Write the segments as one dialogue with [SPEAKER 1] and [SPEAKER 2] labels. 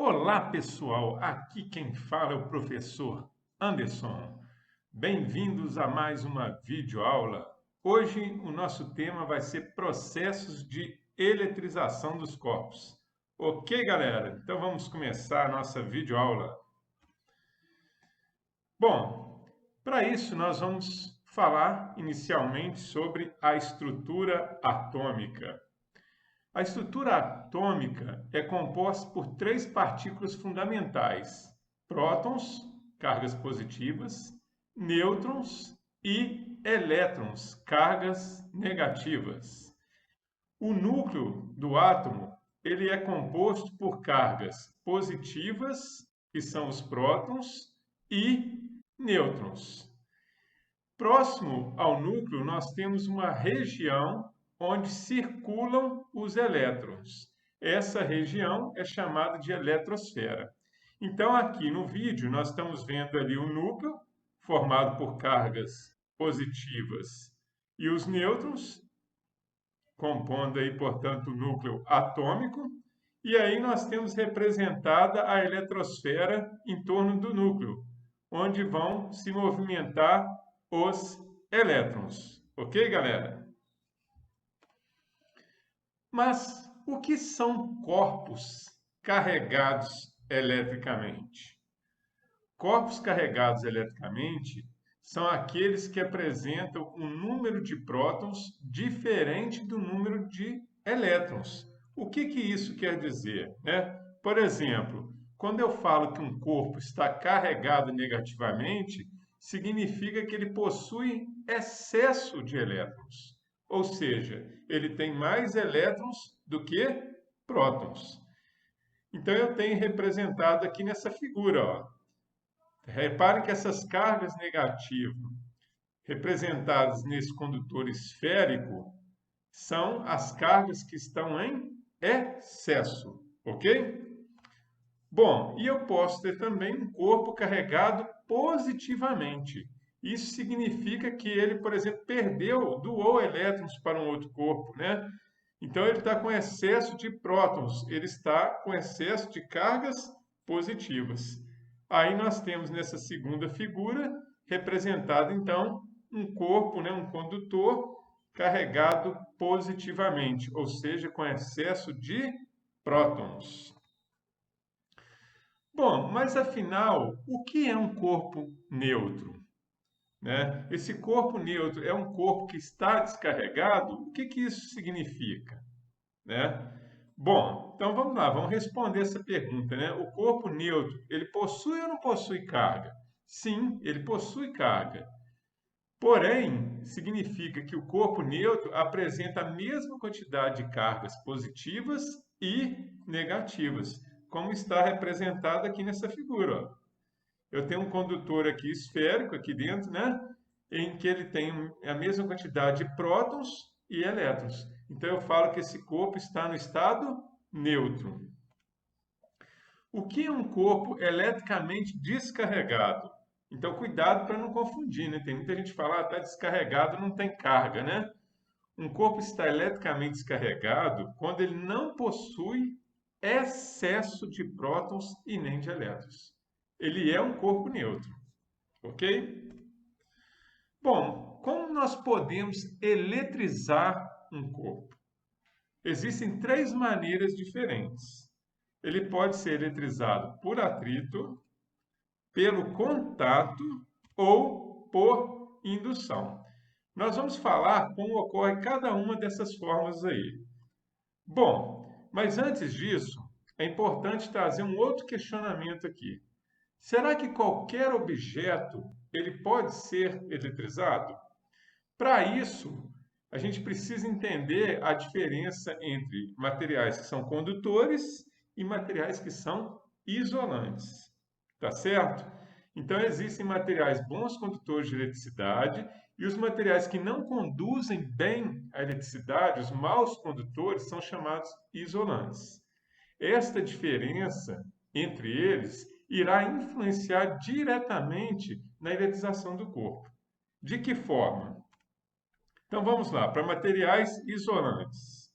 [SPEAKER 1] Olá, pessoal! Aqui quem fala é o professor Anderson. Bem-vindos a mais uma videoaula. Hoje o nosso tema vai ser processos de eletrização dos corpos. Ok, galera? Então vamos começar a nossa videoaula. Bom, para isso nós vamos falar inicialmente sobre a estrutura atômica. A estrutura atômica é composta por três partículas fundamentais: prótons, cargas positivas, nêutrons e elétrons, cargas negativas. O núcleo do átomo, ele é composto por cargas positivas, que são os prótons, e nêutrons. Próximo ao núcleo, nós temos uma região onde circulam os elétrons. Essa região é chamada de eletrosfera. Então, aqui no vídeo, nós estamos vendo ali o núcleo, formado por cargas positivas, e os nêutrons, compondo aí, portanto, o núcleo atômico. E aí nós temos representada a eletrosfera em torno do núcleo, onde vão se movimentar os elétrons. Ok, galera? Mas o que são corpos carregados eletricamente? Corpos carregados eletricamente são aqueles que apresentam um número de prótons diferente do número de elétrons. O que isso quer dizer, né? Por exemplo, quando eu falo que um corpo está carregado negativamente, significa que ele possui excesso de elétrons. Ou seja, ele tem mais elétrons do que prótons. Então eu tenho representado aqui nessa figura, ó. Repare que essas cargas negativas representadas nesse condutor esférico são as cargas que estão em excesso, ok? Bom, e eu posso ter também um corpo carregado positivamente. Isso significa que ele, por exemplo, doou elétrons para um outro corpo, né? Então ele está com excesso de prótons, ele está com excesso de cargas positivas. Aí nós temos nessa segunda figura representado então um corpo, né, um condutor carregado positivamente, ou seja, com excesso de prótons. Bom, mas afinal, o que é um corpo neutro? Né? Esse corpo neutro é um corpo que está descarregado? O que isso significa? Né? Bom, então vamos lá, vamos responder essa pergunta, né? O corpo neutro, ele possui ou não possui carga? Sim, ele possui carga. Porém, significa que o corpo neutro apresenta a mesma quantidade de cargas positivas e negativas, como está representado aqui nessa figura, ó. Eu tenho um condutor aqui esférico, aqui dentro, né? Em que ele tem a mesma quantidade de prótons e elétrons. Então, eu falo que esse corpo está no estado neutro. O que é um corpo eletricamente descarregado? Então, cuidado para não confundir, né? Tem muita gente que fala, está descarregado, não tem carga, né? Um corpo está eletricamente descarregado quando ele não possui excesso de prótons e nem de elétrons. Ele é um corpo neutro, ok? Bom, como nós podemos eletrizar um corpo? Existem três maneiras diferentes. Ele pode ser eletrizado por atrito, pelo contato ou por indução. Nós vamos falar como ocorre cada uma dessas formas aí. Bom, mas antes disso, é importante trazer um outro questionamento aqui. Será que qualquer objeto ele pode ser eletrizado? Para isso, a gente precisa entender a diferença entre materiais que são condutores e materiais que são isolantes. Tá certo? Então, existem materiais bons condutores de eletricidade e os materiais que não conduzem bem a eletricidade, os maus condutores, são chamados isolantes. Esta diferença entre eles irá influenciar diretamente na eletrização do corpo. De que forma? Então vamos lá, para materiais isolantes.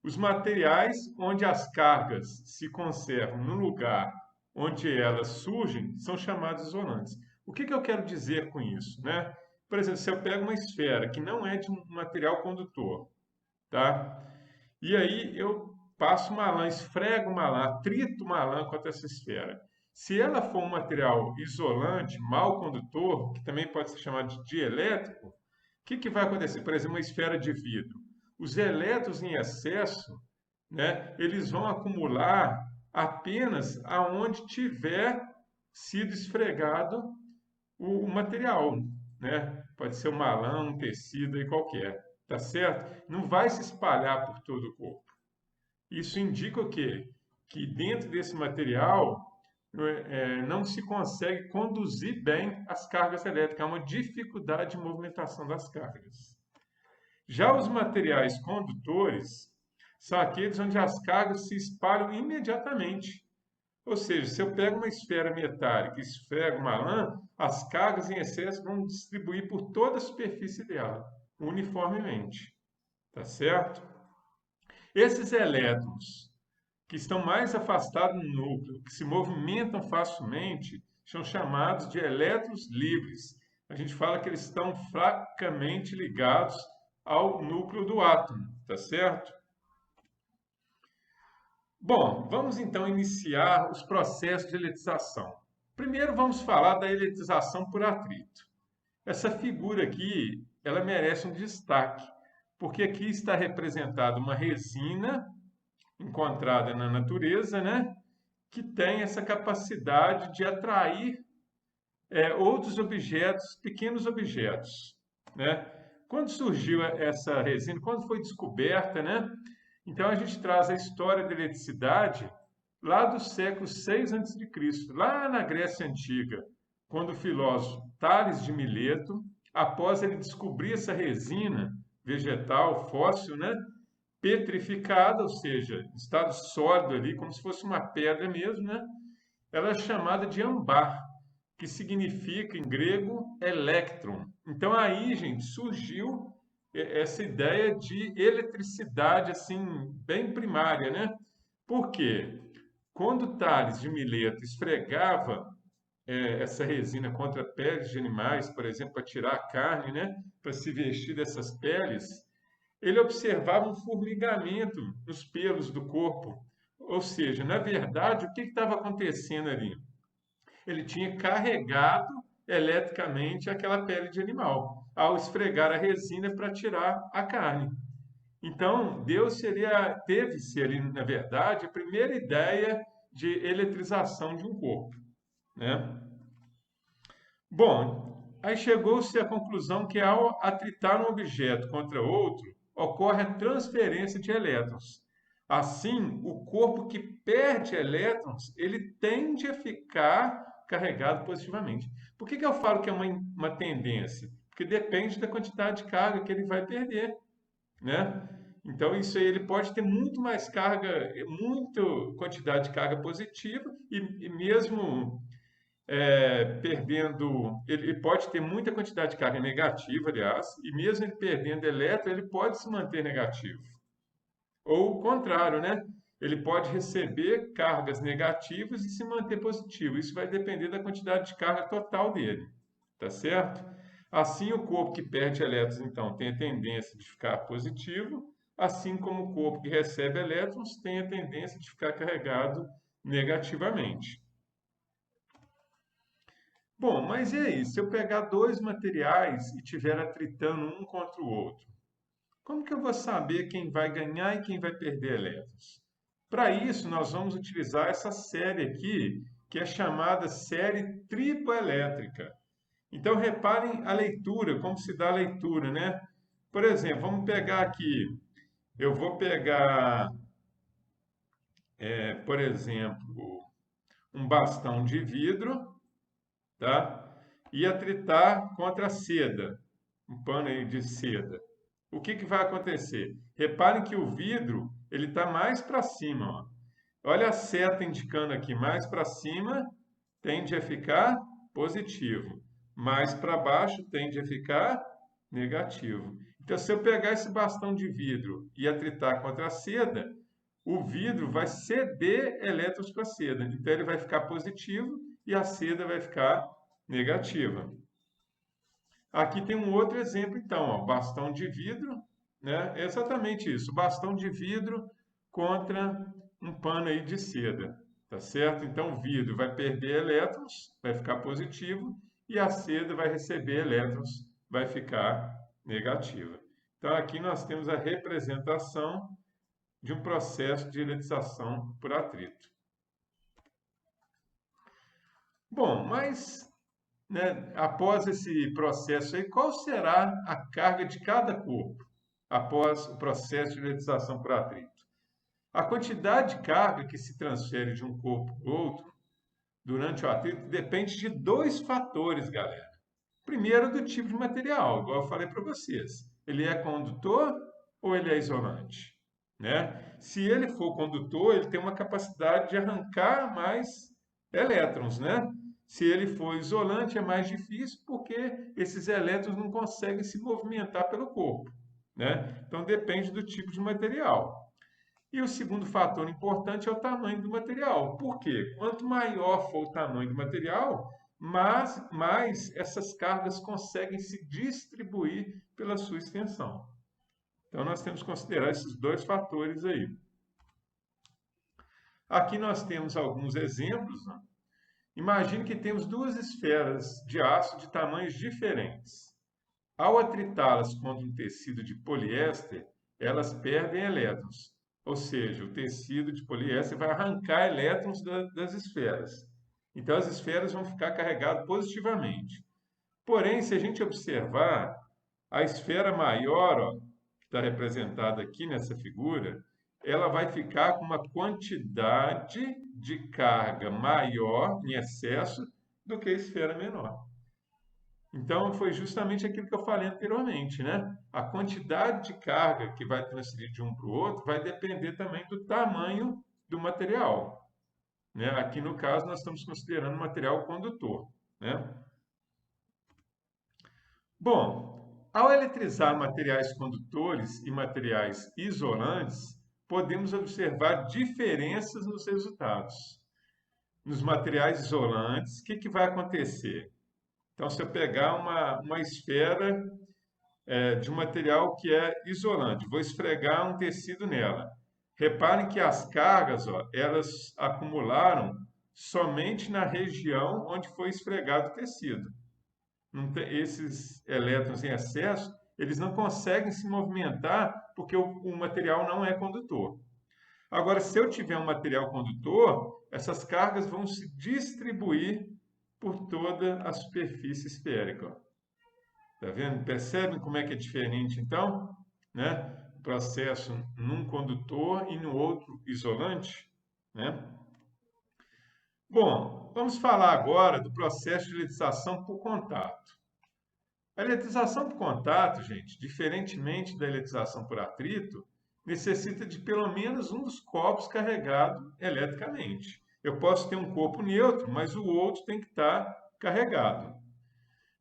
[SPEAKER 1] Os materiais onde as cargas se conservam no lugar onde elas surgem são chamados isolantes. O que eu quero dizer com isso, né? Por exemplo, se eu pego uma esfera que não é de um material condutor, tá? E aí eu passo uma lã, esfrego uma lã, atrito uma lã contra essa esfera. Se ela for um material isolante, mal condutor, que também pode ser chamado de dielétrico, o que vai acontecer? Por exemplo, uma esfera de vidro. Os elétrons em excesso, né, eles vão acumular apenas aonde tiver sido esfregado o material, né? Pode ser uma lã, um tecido aí qualquer, tá certo? Não vai se espalhar por todo o corpo. Isso indica o quê? Que dentro desse material não se consegue conduzir bem as cargas elétricas, há uma dificuldade de movimentação das cargas. Já os materiais condutores são aqueles onde as cargas se espalham imediatamente. Ou seja, se eu pego uma esfera metálica e esfrego uma lã, as cargas em excesso vão distribuir por toda a superfície dela, uniformemente. Tá certo? Esses elétrons que estão mais afastados do núcleo, que se movimentam facilmente, são chamados de elétrons livres. A gente fala que eles estão fracamente ligados ao núcleo do átomo, tá certo? Bom, vamos então iniciar os processos de eletrização. Primeiro vamos falar da eletrização por atrito. Essa figura aqui, ela merece um destaque, porque aqui está representada uma resina encontrada na natureza, né? Que tem essa capacidade de atrair outros objetos, pequenos objetos, né? Quando surgiu essa resina, quando foi descoberta, né? Então a gente traz a história da eletricidade lá do século 6 a.C., lá na Grécia Antiga, quando o filósofo Tales de Mileto, após ele descobrir essa resina vegetal, fóssil, né? Petrificada, ou seja, em estado sólido ali, como se fosse uma pedra mesmo, né? Ela é chamada de âmbar, que significa em grego elétron. Então aí, gente, surgiu essa ideia de eletricidade assim bem primária, né? Por quê? Quando Tales de Mileto esfregava essa resina contra peles de animais, por exemplo, para tirar a carne, né? Para se vestir dessas peles, ele observava um formigamento nos pelos do corpo. Ou seja, na verdade, o que estava acontecendo ali? Ele tinha carregado eletricamente aquela pele de animal ao esfregar a resina para tirar a carne. Então, Deus teve-se ali, na verdade, a primeira ideia de eletrização de um corpo, né? Bom, aí chegou-se à conclusão que ao atritar um objeto contra outro, ocorre a transferência de elétrons. Assim, o corpo que perde elétrons, ele tende a ficar carregado positivamente. Por que eu falo que é uma tendência? Porque depende da quantidade de carga que ele vai perder, né? Então, isso aí ele pode ter muito mais carga, muita quantidade de carga positiva e mesmo perdendo, ele pode ter muita quantidade de carga negativa, aliás, e mesmo ele perdendo elétron, ele pode se manter negativo. Ou o contrário, né? Ele pode receber cargas negativas e se manter positivo. Isso vai depender da quantidade de carga total dele, tá certo? Assim, o corpo que perde elétrons, então, tem a tendência de ficar positivo, assim como o corpo que recebe elétrons tem a tendência de ficar carregado negativamente. Bom, mas e aí? Se eu pegar dois materiais e estiver atritando um contra o outro, como que eu vou saber quem vai ganhar e quem vai perder elétrons? Para isso, nós vamos utilizar essa série aqui, que é chamada série triboelétrica. Então, reparem a leitura, como se dá a leitura, né? Por exemplo, vamos pegar aqui, eu vou pegar, por exemplo, um bastão de vidro, tá? E atritar contra a seda, um pano aí de seda. O que vai acontecer? Reparem que o vidro ele está mais para cima. Ó. Olha a seta indicando aqui, mais para cima tende a ficar positivo, mais para baixo tende a ficar negativo. Então, se eu pegar esse bastão de vidro e atritar contra a seda, o vidro vai ceder elétrons para a seda. Então, ele vai ficar positivo e a seda vai ficar negativa. Aqui tem um outro exemplo, então, ó, bastão de vidro, né? É exatamente isso, bastão de vidro contra um pano aí de seda, tá certo? Então, o vidro vai perder elétrons, vai ficar positivo, e a seda vai receber elétrons, vai ficar negativa. Então, aqui nós temos a representação de um processo de eletrização por atrito. Bom, mas né, após esse processo aí, qual será a carga de cada corpo após o processo de eletrização por atrito? A quantidade de carga que se transfere de um corpo para o outro durante o atrito depende de dois fatores, galera. Primeiro, do tipo de material, igual eu falei para vocês. Ele é condutor ou ele é isolante? Né? Se ele for condutor, ele tem uma capacidade de arrancar mais elétrons, né? Se ele for isolante, é mais difícil porque esses elétrons não conseguem se movimentar pelo corpo, né? Então depende do tipo de material. E o segundo fator importante é o tamanho do material. Por quê? Quanto maior for o tamanho do material, mais essas cargas conseguem se distribuir pela sua extensão. Então, nós temos que considerar esses dois fatores aí. Aqui nós temos alguns exemplos. Né? Imagine que temos duas esferas de aço de tamanhos diferentes. Ao atritá-las contra um tecido de poliéster, elas perdem elétrons. Ou seja, o tecido de poliéster vai arrancar elétrons das esferas. Então, as esferas vão ficar carregadas positivamente. Porém, se a gente observar, a esfera maior, ó, que está representada aqui nessa figura, ela vai ficar com uma quantidade de carga maior, em excesso, do que a esfera menor. Então, foi justamente aquilo que eu falei anteriormente, né? A quantidade de carga que vai transferir de um para o outro vai depender também do tamanho do material. Né? Aqui, no caso, nós estamos considerando material condutor. Né? Bom, ao eletrizar materiais condutores e materiais isolantes, podemos observar diferenças nos resultados. Nos materiais isolantes, o que vai acontecer? Então, se eu pegar uma esfera de um material que é isolante, vou esfregar um tecido nela. Reparem que as cargas, ó, elas acumularam somente na região onde foi esfregado o tecido. Esses elétrons em excesso, eles não conseguem se movimentar porque o material não é condutor. Agora, se eu tiver um material condutor, essas cargas vão se distribuir por toda a superfície esférica. Tá vendo? Percebem como é que é diferente, então? Né? O processo num condutor e no outro isolante. Né? Bom, vamos falar agora do processo de eletrização por contato. A eletrização por contato, gente, diferentemente da eletrização por atrito, necessita de pelo menos um dos corpos carregado eletricamente. Eu posso ter um corpo neutro, mas o outro tem que estar carregado.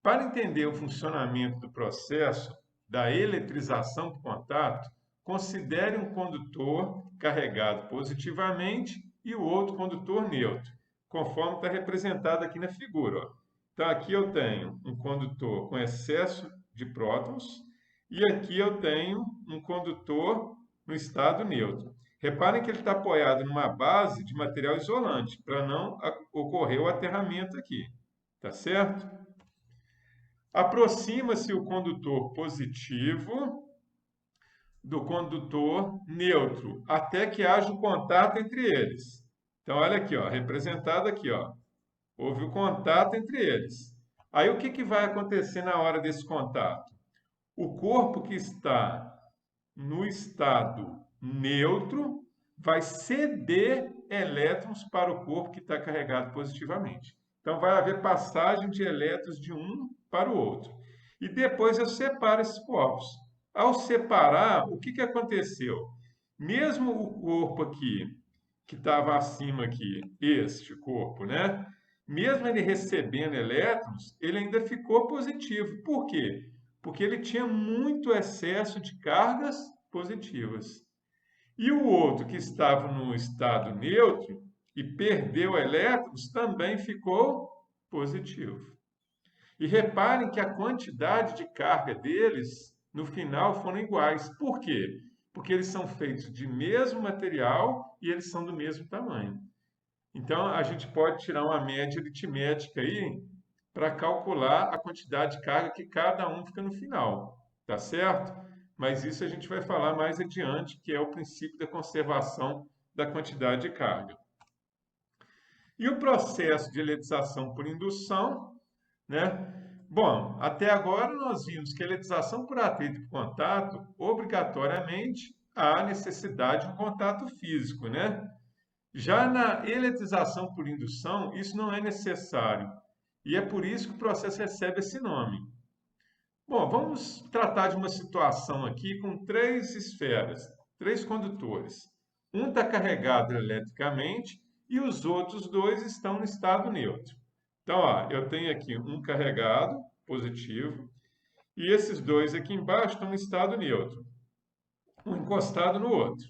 [SPEAKER 1] Para entender o funcionamento do processo da eletrização por contato, considere um condutor carregado positivamente e o outro condutor neutro, conforme está representado aqui na figura. Ó. Então, aqui eu tenho um condutor com excesso de prótons e aqui eu tenho um condutor no estado neutro. Reparem que ele está apoiado numa base de material isolante, para não ocorrer o aterramento aqui. Tá certo? Aproxima-se o condutor positivo do condutor neutro, até que haja um contato entre eles. Então, olha aqui, ó, representado aqui, ó. Houve o contato entre eles. Aí, o que vai acontecer na hora desse contato? O corpo que está no estado neutro vai ceder elétrons para o corpo que está carregado positivamente. Então, vai haver passagem de elétrons de um para o outro. E depois eu separo esses corpos. Ao separar, o que aconteceu? Mesmo o corpo aqui, que estava acima aqui, este corpo, né? Mesmo ele recebendo elétrons, ele ainda ficou positivo. Por quê? Porque ele tinha muito excesso de cargas positivas. E o outro que estava no estado neutro e perdeu elétrons também ficou positivo. E reparem que a quantidade de carga deles no final foram iguais. Por quê? Porque eles são feitos de mesmo material e eles são do mesmo tamanho. Então a gente pode tirar uma média aritmética aí para calcular a quantidade de carga que cada um fica no final, tá certo? Mas isso a gente vai falar mais adiante, que é o princípio da conservação da quantidade de carga. E o processo de eletrização por indução, né? Bom, até agora nós vimos que a eletrização por atrito e por contato, obrigatoriamente, há necessidade de um contato físico, né? Já na eletrização por indução, isso não é necessário. E é por isso que o processo recebe esse nome. Bom, vamos tratar de uma situação aqui com três esferas, três condutores. Um está carregado eletricamente e os outros dois estão no estado neutro. Então, ó, eu tenho aqui um carregado, positivo, e esses dois aqui embaixo estão no estado neutro, um encostado no outro.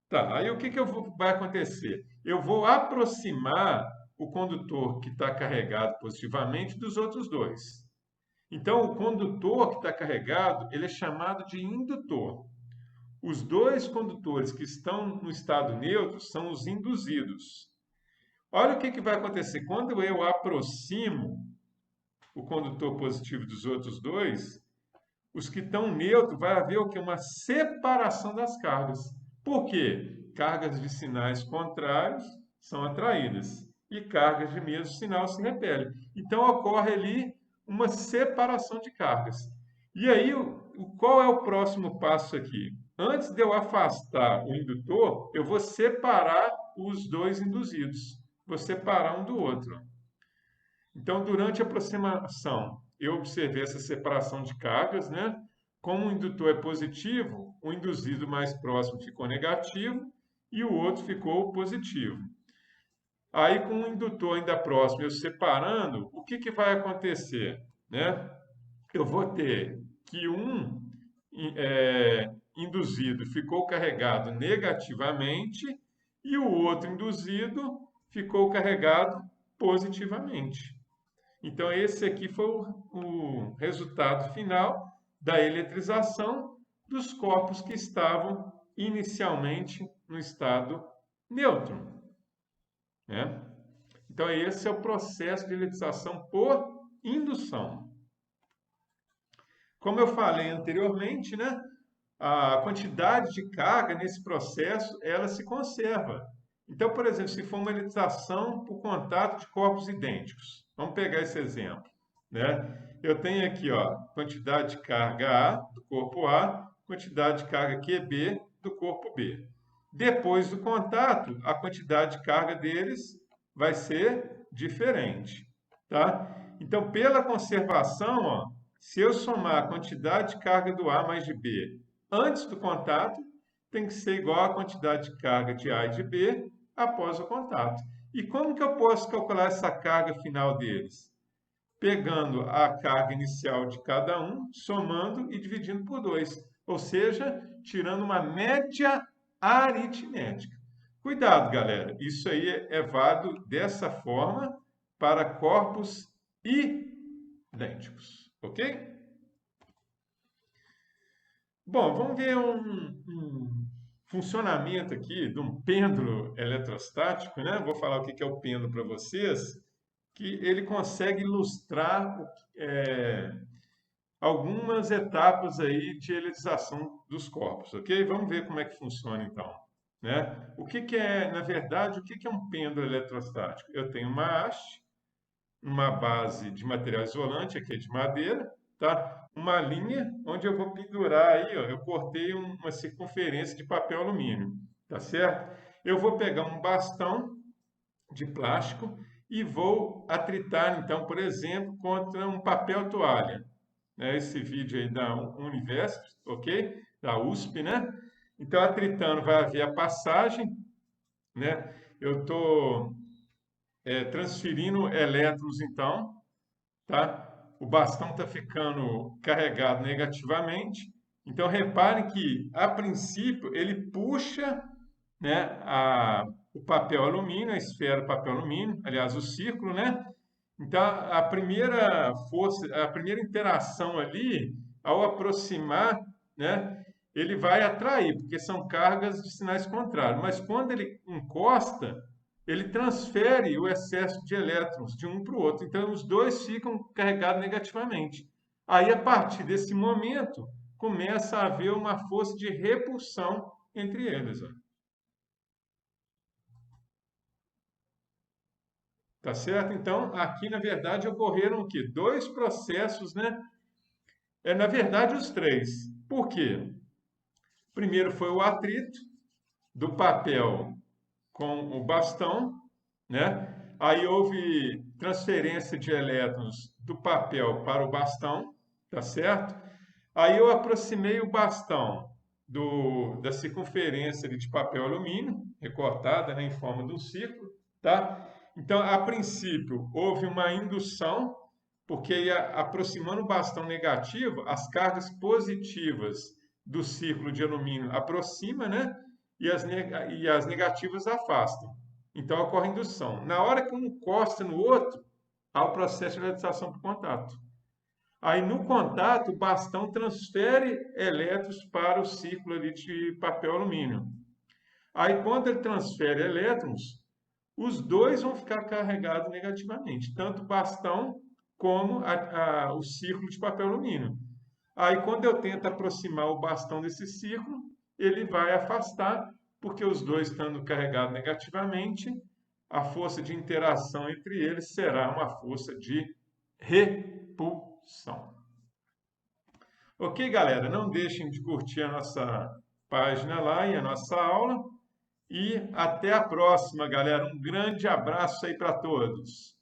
[SPEAKER 1] Tá, aí o que vai acontecer? Eu vou aproximar o condutor que está carregado positivamente dos outros dois. Então, o condutor que está carregado, ele é chamado de indutor. Os dois condutores que estão no estado neutro são os induzidos. Olha o que vai acontecer. Quando eu aproximo o condutor positivo dos outros dois, os que estão neutros, vai haver o quê? Uma separação das cargas. Por quê? Cargas de sinais contrários são atraídas e cargas de mesmo sinal se repelem. Então, ocorre ali uma separação de cargas. E aí, qual é o próximo passo aqui? Antes de eu afastar o indutor, eu vou separar os dois induzidos. Vou separar um do outro. Então, durante a aproximação, eu observei essa separação de cargas, né? Como o indutor é positivo, o induzido mais próximo ficou negativo e o outro ficou positivo. Aí, com o indutor ainda próximo, eu separando, o que vai acontecer, né? Eu vou ter que um induzido ficou carregado negativamente e o outro induzido ficou carregado positivamente. Então, esse aqui foi o resultado final da eletrização dos corpos que estavam inicialmente no estado neutro, né? Então, esse é o processo de eletrização por indução. Como eu falei anteriormente, né, a quantidade de carga nesse processo, ela se conserva. Então, por exemplo, se for uma eletrização por contato de corpos idênticos, vamos pegar esse exemplo, né? Eu tenho aqui, ó, quantidade de carga A do corpo A, quantidade de carga QB do corpo B. Depois do contato, a quantidade de carga deles vai ser diferente, tá? Então, pela conservação, ó, se eu somar a quantidade de carga do A mais de B antes do contato, tem que ser igual à quantidade de carga de A e de B após o contato. E como que eu posso calcular essa carga final deles? Pegando a carga inicial de cada um, somando e dividindo por 2. Ou seja, tirando uma média aritmética. Cuidado, galera. Isso aí é válido dessa forma para corpos idênticos. Ok? Bom, vamos ver um funcionamento aqui de um pêndulo eletrostático, né? Vou falar o que é o pêndulo para vocês, que ele consegue ilustrar algumas etapas aí de eletrização dos corpos, ok? Vamos ver como é que funciona então, né? O que é, na verdade, o que é um pêndulo eletrostático? Eu tenho uma haste, uma base de material isolante, aqui é de madeira, tá? Uma linha onde eu vou pendurar aí, ó, eu cortei uma circunferência de papel alumínio, tá certo? Eu vou pegar um bastão de plástico e vou atritar, então, por exemplo, contra um papel toalha. Né? Esse vídeo aí da Univesp, ok? Da USP, né? Então, atritando vai haver a passagem, né? Eu estou transferindo elétrons, então, tá? o bastão está ficando carregado negativamente. Então, reparem que, a princípio, ele puxa, né, o papel alumínio, a esfera do papel alumínio, aliás, o círculo, né? Então, a primeira força, a primeira interação ali, ao aproximar, né, ele vai atrair, porque são cargas de sinais contrários. Mas quando ele encosta, ele transfere o excesso de elétrons de um para o outro. Então, os dois ficam carregados negativamente. Aí, a partir desse momento, começa a haver uma força de repulsão entre eles. Ó. Tá certo? Então, aqui, na verdade, ocorreram o quê? Dois processos, né? Na verdade, os três. Por quê? Primeiro foi o atrito do papel com o bastão, né? Aí houve transferência de elétrons do papel para o bastão, tá certo? Aí eu aproximei o bastão da circunferência de papel alumínio, recortada, né, em forma de um círculo, tá? Então, a princípio, houve uma indução, porque aproximando o bastão negativo, as cargas positivas do círculo de alumínio aproximam, né? E as negativas afastam. Então, ocorre indução. Na hora que um encosta no outro, há o processo de eletrização por contato. Aí, no contato, o bastão transfere elétrons para o círculo ali de papel alumínio. Aí, quando ele transfere elétrons, os dois vão ficar carregados negativamente, tanto o bastão como o círculo de papel alumínio. Aí, quando eu tento aproximar o bastão desse círculo, ele vai afastar, porque os dois estando carregados negativamente, a força de interação entre eles será uma força de repulsão. Ok, galera? Não deixem de curtir a nossa página lá e a nossa aula. E até a próxima, galera. Um grande abraço aí para todos.